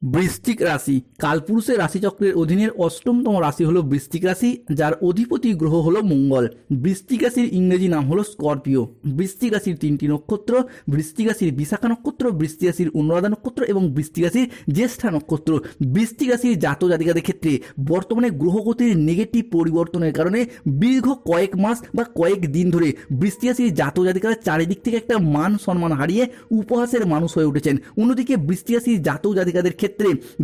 বৃশ্চিক রাশি কালপুরুষের রাশিচক্রের অধীনের অষ্টমতম রাশি হলো বৃশ্চিক রাশি, যার অধিপতি গ্রহ হলো মঙ্গল। বৃশ্চিক রাশির ইংরেজি নাম হলো স্করপিও। বৃশ্চিক রাশির তিনটি নক্ষত্র: বৃশ্চিক রাশির বিশাখা নক্ষত্র, বৃশ্চিক রাশির অনুরাধা নক্ষত্র এবং বৃশ্চিক রাশির জ্যেষ্ঠা নক্ষত্র। বৃশ্চিক রাশির জাতক জাতিকাদের ক্ষেত্রে বর্তমানে গ্রহগতির নেগেটিভ পরিবর্তনের কারণে দীর্ঘ কয়েক মাস বা কয়েক দিন ধরে বৃশ্চিক রাশির জাতক জাতিকারা চারিদিক থেকে একটা মান সম্মান হারিয়ে উপহাসের মানুষ হয়ে উঠেছেন। অন্যদিকে বৃশ্চিক রাশির জাতক জাতিকাদের ক্ষেত্রে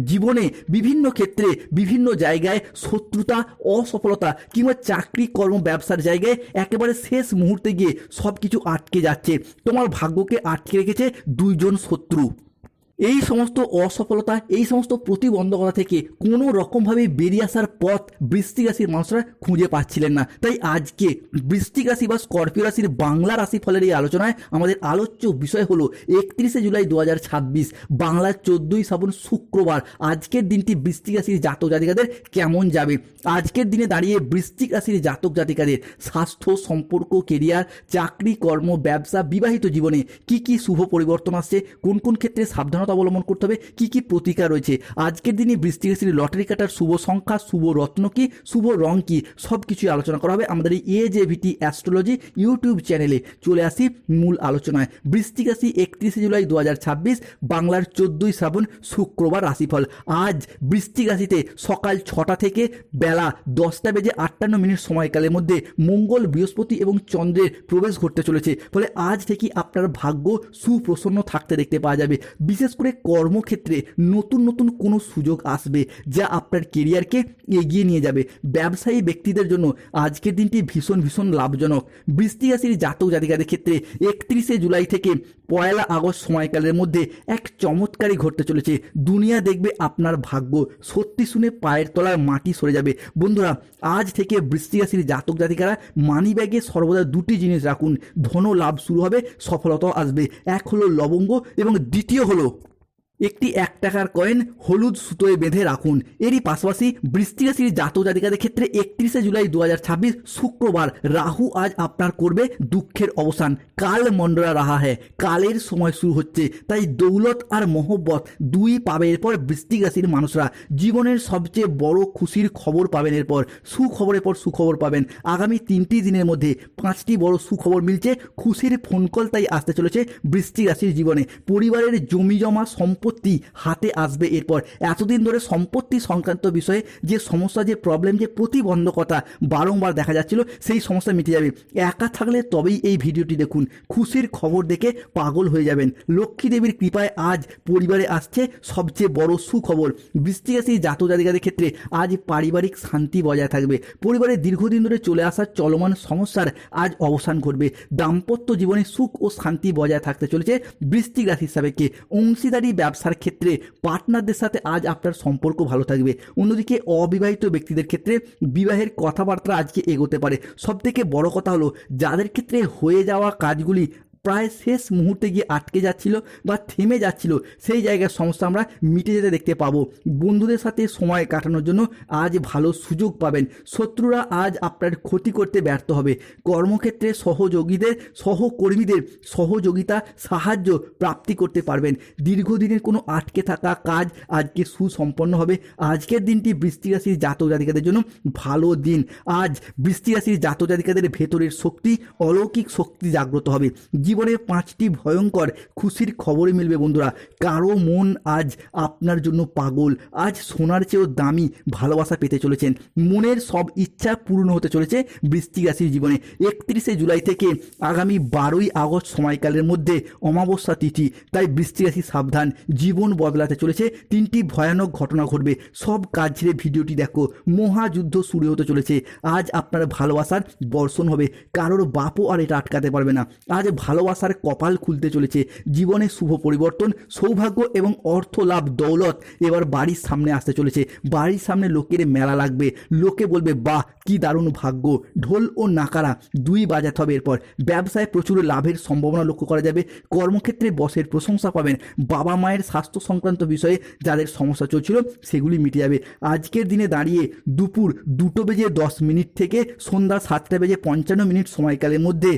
জীবনে বিভিন্ন ক্ষেত্রে বিভিন্ন জায়গায় শত্রুতা, অসফলতা কিংবা চাকরি কর্ম ব্যবসার জায়গায় একেবারে শেষ মুহূর্তে গিয়ে সব কিছু আটকে যাচ্ছে। তোমার ভাগ্যকে আটকে রেখেছে দুইজন শত্রু। এই সমস্ত অসফলতা, এই সমস্ত প্রতিবন্ধকতা থেকে কোনো রকমভাবে বেরিয়ে আসার পথ বৃশ্চিক রাশির মানুষরা খুঁজে পাচ্ছিলেন না। তাই আজকে বৃশ্চিক রাশি বা স্করপিও রাশির বাংলা রাশিফলের এই আলোচনায় আমাদের আলোচ্য বিষয় হলো 31শে জুলাই 2026 বাংলার 14ই শ্রাবণ শুক্রবার আজকের দিনটি বৃশ্চিক রাশির জাতক জাতিকাদের কেমন যাবে। আজকের দিনে দাঁড়িয়ে বৃশ্চিক রাশির জাতক জাতিকাদের স্বাস্থ্য, সম্পর্ক, কেরিয়ার, চাকরি, কর্ম, ব্যবসা, বিবাহিত জীবনে কি কি শুভ পরিবর্তন আসছে, কোন কোন ক্ষেত্রে সাবধানতা অবলম্বন করতে হবে, কি কি প্রতিকার রয়েছে। আজকের দিনে বৃশ্চিক রাশির লটারি কাটার শুভ সংখ্যা, শুভ রত্ন কি, শুভ রং কি, সব কিছুই আলোচনা করা হবে আমাদের এই AJVT অ্যাস্ট্রোলজি ইউটিউব চ্যানেলে। চলে আসি মূল আলোচনায়। বৃশ্চিক রাশি 31শে জুলাই 2026 বাংলার 14ই শ্রাবণ শুক্রবার রাশিফল। আজ বৃশ্চিক রাশিতে সকাল 6টা থেকে বেলা 10টা বেজে 58 সময়কালের মধ্যে মঙ্গল, বৃহস্পতি এবং চন্দ্রের প্রবেশ ঘটতে চলেছে। ফলে আজ থেকে আপনার ভাগ্য সুপ্রসন্ন থাকতে দেখতে পাওয়া যাবে। বিশেষ করে কর্মক্ষেত্রে নতুন নতুন কোনো সুযোগ আসবে যা আপনার কেরিয়ারকে এগিয়ে নিয়ে যাবে। ব্যবসায়ী ব্যক্তিদের জন্য আজকের দিনটি ভীষণ ভীষণ লাভজনক। বৃশ্চিক রাশির জাতক জাতিকাদের ক্ষেত্রে 31শে জুলাই থেকে 1 আগস্ট সময়কালের মধ্যে এক চমৎকারই ঘটতে চলেছে। দুনিয়া দেখবে আপনার ভাগ্য, সত্যি শুনে পায়ের তলার মাটি সরে যাবে। বন্ধুরা, আজ থেকে বৃশ্চিক রাশির জাতক জাতিকারা মানি ব্যাগে সর্বদা দুটি জিনিস রাখুন, ধন লাভ শুরু হবে, সফলতাও আসবে। এক হলো লবঙ্গ এবং দ্বিতীয় হলো একটি 1 টাকার কয়েন হলুদ সুতোয় বেঁধে রাখুন। এরই পাশাপাশি বৃশ্চিক রাশির জাতক জাতিকাদের ক্ষেত্রে 31শে জুলাই 2026 শুক্রবার রাহু আজ আপনার করবে দুঃখের অবসান। কাল মন্ডলা রাহা হ্যায়, কালের সময় শুরু হচ্ছে। তাই দৌলত আর মহব্বত দুই পাবে এরপর বৃশ্চিক রাশির মানুষরা। জীবনের সবচেয়ে বড় খুশির খবর পাবেন এরপর, সুখবরের পর সুখবর পাবেন। আগামী 3টি দিনের মধ্যে 5টি বড় সুখবর মিলছে। খুশির ফোন কল তাই আসতে চলেছে বৃশ্চিক রাশির জীবনে। পরিবারের জমি জমা সম্পত্তি হাতে আসবে এরপর। এতদিন ধরে সম্পত্তি সংক্রান্ত বিষয়ে যে সমস্যা, যে প্রবলেম, যে প্রতিবন্ধকতা বারংবার দেখা যাচ্ছিল, সেই সমস্যা মিটে যাবে। একা থাকলে তবেই এই ভিডিওটি দেখুন, খুশির খবর দেখে পাগল হয়ে যাবেন। লক্ষ্মী দেবীর কৃপায় আজ পরিবারে আসছে সবচেয়ে বড় সুখবর। বৃশ্চিক রাশির জাতক জাতিকাদের ক্ষেত্রে আজ পারিবারিক শান্তি বজায় থাকবে। পরিবারে দীর্ঘদিন ধরে চলে আসা চলমান সমস্যার আজ অবসান ঘটবে। দাম্পত্য জীবনে সুখ ও শান্তি বজায় থাকতে চলেছে বৃশ্চিক রাশির সাপেক্ষে। অংশীদারি ব্যবসার ক্ষেত্রে পার্টনারদের সাথে আজ আপনার সম্পর্ক ভালো থাকবে। অন্যদিকে অবিবাহিত ব্যক্তিদের ক্ষেত্রে বিবাহের কথাবার্তা আজকে এগোতে পারে। সবথেকে বড় কথা হলো, যাদের ক্ষেত্রে হয়ে যাওয়া কাজগুলি প্রায় শেষ মুহূর্তে গিয়ে আটকে যাচ্ছিল বা থেমে যাচ্ছিল, সেই জায়গার সমস্যা আমরা মিটে যেতে দেখতে পাবো। বন্ধুদের সাথে সময় কাটানোর জন্য আজ ভালো সুযোগ পাবেন। শত্রুরা আজ আপনার ক্ষতি করতে ব্যর্থ হবে। কর্মক্ষেত্রে সহকর্মীদের সহযোগিতা, সাহায্য প্রাপ্তি করতে পারবেন। দীর্ঘদিনের কোনো আটকে থাকা কাজ আজকে সুসম্পন্ন হবে। আজকের দিনটি বৃশ্চিক রাশির জাতক জাতিকাদের জন্য ভালো দিন। আজ বৃশ্চিক রাশির জাতক জাতিকাদের ভেতরের শক্তি, অলৌকিক শক্তি জাগ্রত হবে। জীবনে 5টি ভয়ঙ্কর খুশির খবরই মিলবে বন্ধুরা। কারো মন আজ আপনার জন্য পাগল। আজ সোনার চেয়েও দামি ভালোবাসা পেতে চলেছেন। মনের সব ইচ্ছা পূর্ণ হতে চলেছে বৃশ্চিক রাশির জীবনে। 31শে জুলাই থেকে আগামী 12ই আগস্ট সময়কালের মধ্যে অমাবস্যা তিথি। তাই বৃশ্চিক রাশি সাবধান, জীবন বদলাতে চলেছে। 3টি ভয়ানক ঘটনা ঘটবে। সব কাজ ছেড়ে ভিডিওটি দেখো, মহাযুদ্ধ শুরু হতে চলেছে। আজ আপনার ভালোবাসার বর্ষণ হবে, কারোর বাপও আর এটা আটকাতে পারবে না। আজ ভালোবাসার কপাল খুলতে চলেছে। জীবনে শুভ পরিবর্তন, সৌভাগ্য এবং অর্থ লাভ, দৌলত এবার বাড়ির সামনে আসতে চলেছে। বাড়ির সামনে লোকের মেলা লাগবে। লোকে বলবে, বাহ কি দারুণ ভাগ্য। ঢোল ও নাকারা দুই বাজাতে হবে এরপর। ব্যবসায় প্রচুর লাভের সম্ভাবনা লক্ষ্য করা যাবে। কর্মক্ষেত্রে বসের প্রশংসা পাবেন। বাবা মায়ের স্বাস্থ্য সংক্রান্ত বিষয়ে যাদের সমস্যা চলছিল সেগুলি মিটে যাবে। আজকের দিনে দাঁড়িয়ে দুপুর 2টো বেজে 10 মিনিট থেকে সন্ধ্যা 7টা বেজে 55 মিনিট সময়কালের মধ্যে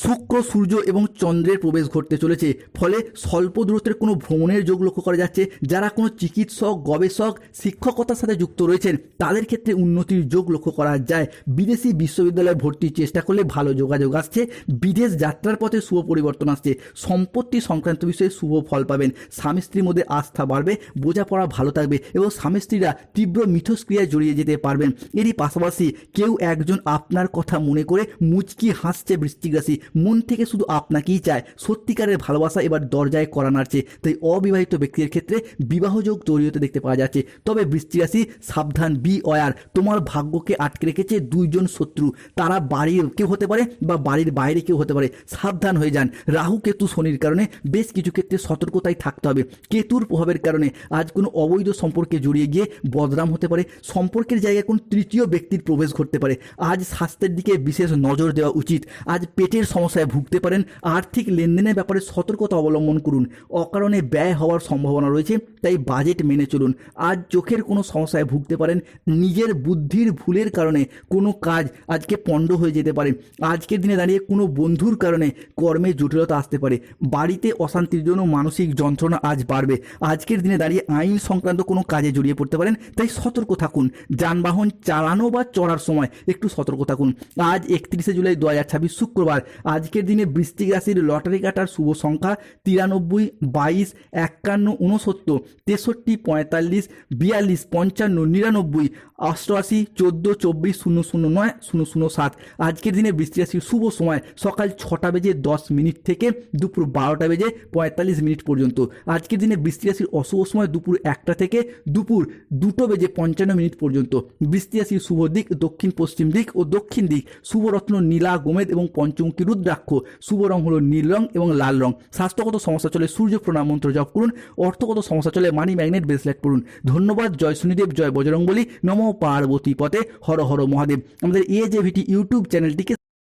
শুক্র, সূর্য এবং চন্দ্রের প্রবেশ ঘটতে চলেছে, ফলে স্বল্প দূরত্বের কোনো ভ্রমণের যোগ লক্ষ্য করা যাচ্ছে। যারা কোনো চিকিৎসক, গবেষক, শিক্ষকতার সাথে যুক্ত রয়েছেন তাদের ক্ষেত্রে উন্নতির যোগ লক্ষ্য করা যায়। বিদেশি বিশ্ববিদ্যালয়ে ভর্তির চেষ্টা করলে ভালো যোগাযোগ আসছে। বিদেশ যাত্রার পথে শুভ পরিবর্তন আসছে। সম্পত্তি সংক্রান্ত বিষয়ে শুভ ফল পাবেন। স্বামী স্ত্রীর মধ্যে আস্থা বাড়বে, বোঝাপড়া ভালো থাকবে এবং স্বামী স্ত্রীরা তীব্র মিথস্ক্রিয়ায় জড়িয়ে যেতে পারবেন। এরই পাশাপাশি কেউ একজন আপনার কথা মনে করে মুচকি হাসছে বৃশ্চিক রাশি, মন থেকে শুধু আপনাকেই চায়। সত্যিকারের ভালোবাসা এবার দরজায় কড়া নাড়ছে। তাই অবিবাহিত ব্যক্তির ক্ষেত্রে বিবাহযোগ তৈরি হতে দেখতে পাওয়া যাচ্ছে। তবে বৃশ্চিক রাশি সাবধান, বি অয়ার। তোমার ভাগ্যকে আটকে রেখেছে দুইজন শত্রু। তারা বাড়ির কেউ হতে পারে বা বাড়ির বাইরে কেউ হতে পারে। সাবধান হয়ে যান। রাহু, কেতু, শনির কারণে বেশ কিছু ক্ষেত্রে সতর্কতায় থাকতে হবে। কেতুর প্রভাবের কারণে আজ কোনো অবৈধ সম্পর্কে জড়িয়ে গিয়ে বদনাম হতে পারে। সম্পর্কের জায়গায় কোন তৃতীয় ব্যক্তির প্রবেশ ঘটতে পারে। আজ স্বাস্থ্যের দিকে বিশেষ নজর দেওয়া উচিত। আজ পেটের সমস্যায় ভুগতে পারেন। আর্থিক লেনদেনের ব্যাপারে সতর্কতা অবলম্বন করুন। অকারণে ব্যয় হওয়ার সম্ভাবনা রয়েছে, তাই বাজেট মেনে চলুন। আজ চোখের কোনো সমস্যায় ভুগতে পারেন। নিজের বুদ্ধির ভুলের কারণে কোনো কাজ আজকে পণ্ড হয়ে যেতে পারে। আজকের দিনে দাঁড়িয়ে কোনো বন্ধুর কারণে কর্মে জটিলতা আসতে পারে। বাড়িতে অশান্তির জন্য মানসিক যন্ত্রণা আজ বাড়বে। আজকের দিনে দাঁড়িয়ে আইন সংক্রান্ত কোনো কাজে জড়িয়ে পড়তে পারেন, তাই সতর্ক থাকুন। যানবাহন চালানো বা চড়ার সময় একটু সতর্ক থাকুন। আজ 31শে জুলাই 2026 শুক্রবার। আজকের দিনে বৃশ্চিক রাশির লটারি কাটার শুভ সংখ্যা 93, 22, 51, 69, 63, 45, 42, 55, 99, 88, 14, 24, 009, 007। আজকের দিনে বৃশ্চিক রাশির শুভ সময় সকাল 6:10 থেকে দুপুর 12:45 পর্যন্ত। আজকের দিনে বৃশ্চিক রাশির অশুভ সময় দুপুর 1টা থেকে দুপুর 2:55 পর্যন্ত। বৃশ্চিক রাশির শুভ দিক দক্ষিণ পশ্চিম দিক ও দক্ষিণ দিক। শুভ রত্ন নীলা, গোমেদ এবং পঞ্চমুখী রুদ্রাক্ষ। শুভ রং হলো নীল রং এবং লাল রং। স্বাস্থ্যগত সমস্যা চলে সূর্য প্রণাম মন্ত্র জপ করুন। অর্থগত সমস্যা চলে মানি ম্যাগনেট ব্রেসলেট পড়ুন। ধন্যবাদ। জয় শনিদেব, জয় বজরংবলী, নমঃ পার্বতী পতে, হর হর মহাদেব। আমাদের AJVT ইউটিউব চ্যানেলটিকে